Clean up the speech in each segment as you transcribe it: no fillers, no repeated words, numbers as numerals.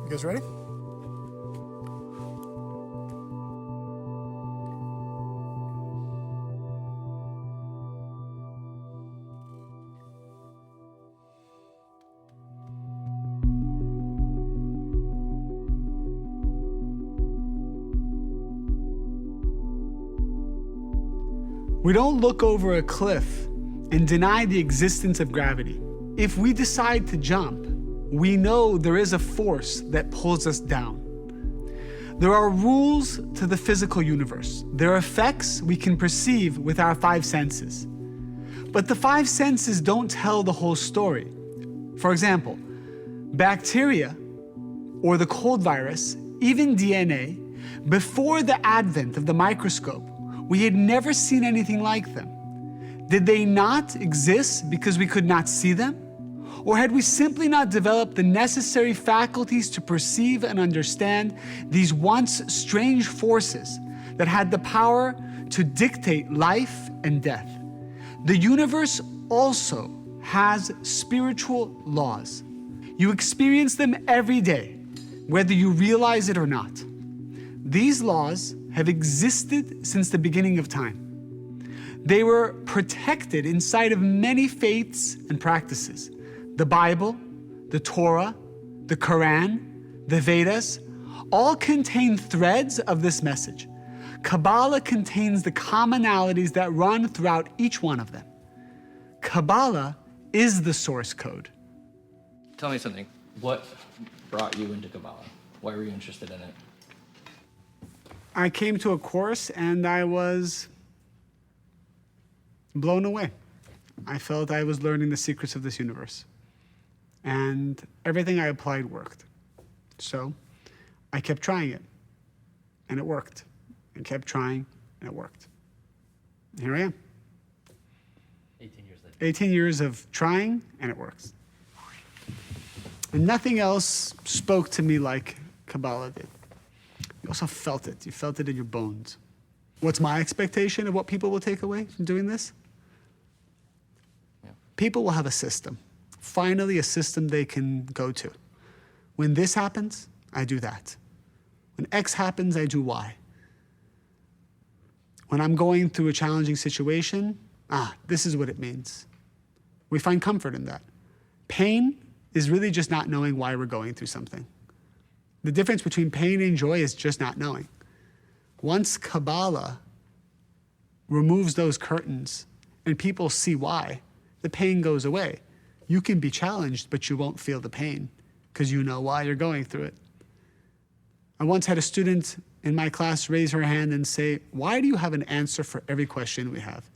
You guys ready? We don't look over a cliff and deny the existence of gravity. If we decide to jump, we know there is a force that pulls us down. There are rules to the physical universe. There are effects we can perceive with our five senses. But the five senses don't tell the whole story. For example, bacteria or the cold virus, even DNA, before the advent of the microscope, we had never seen anything like them. Did they not exist because we could not see them? Or had we simply not developed the necessary faculties to perceive and understand these once strange forces that had the power to dictate life and death? The universe also has spiritual laws. You experience them every day, whether you realize it or not. These laws have existed since the beginning of time. They were protected inside of many faiths and practices. The Bible, the Torah, the Quran, the Vedas, all contain threads of this message. Kabbalah contains the commonalities that run throughout each one of them. Kabbalah is the source code. Tell me something. What brought you into Kabbalah? Why were you interested in it? I came to a course and I was blown away. I felt I was learning the secrets of this universe. And everything I applied worked. So I kept trying it, and it worked. And kept trying, and it worked. And here I am. 18 years later. 18 years of trying, and it works. And nothing else spoke to me like Kabbalah did. You also felt it. You felt it in your bones. What's my expectation of what people will take away from doing this? Yeah. People will have a system. Finally, a system they can go to. When this happens, I do that. When X happens, I do Y. When I'm going through a challenging situation, this is what it means. We find comfort in that. Pain is really just not knowing why we're going through something. The difference between pain and joy is just not knowing. Once Kabbalah removes those curtains and people see why, the pain goes away. You can be challenged, but you won't feel the pain because you know why you're going through it. I once had a student in my class raise her hand and say, "Why do you have an answer for every question we have?"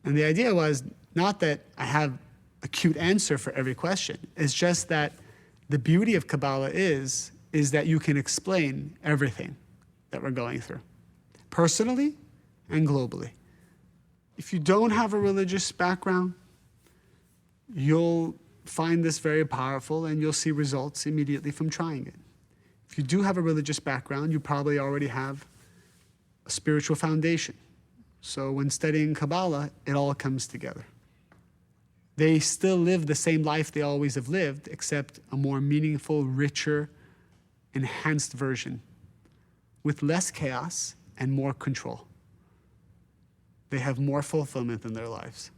And the idea was not that I have a cute answer for every question. It's just that the beauty of Kabbalah is that you can explain everything that we're going through, personally and globally. If you don't have a religious background, you'll find this very powerful and you'll see results immediately from trying it. If you do have a religious background, you probably already have a spiritual foundation. So when studying Kabbalah, it all comes together. They still live the same life they always have lived, except a more meaningful, richer, enhanced version with less chaos and more control. They have more fulfillment in their lives.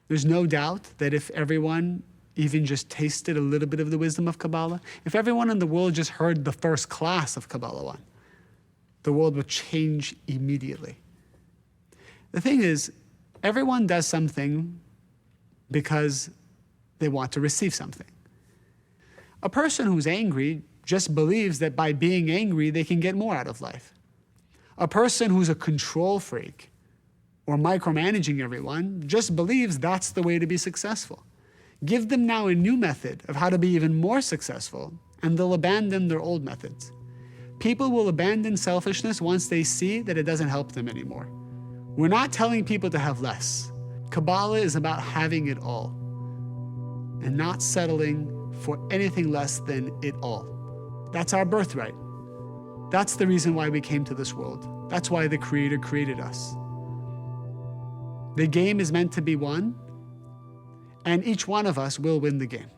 There's no doubt that if everyone even just tasted a little bit of the wisdom of Kabbalah, if everyone in the world just heard the first class of Kabbalah 1, the world would change immediately. The thing is, everyone does something because they want to receive something. A person who's angry just believes that by being angry, they can get more out of life. A person who's a control freak or micromanaging everyone just believes that's the way to be successful. Give them now a new method of how to be even more successful, and they'll abandon their old methods. People will abandon selfishness once they see that it doesn't help them anymore. We're not telling people to have less. Kabbalah is about having it all and not settling for anything less than it all. That's our birthright. That's the reason why we came to this world. That's why the Creator created us. The game is meant to be won, and each one of us will win the game.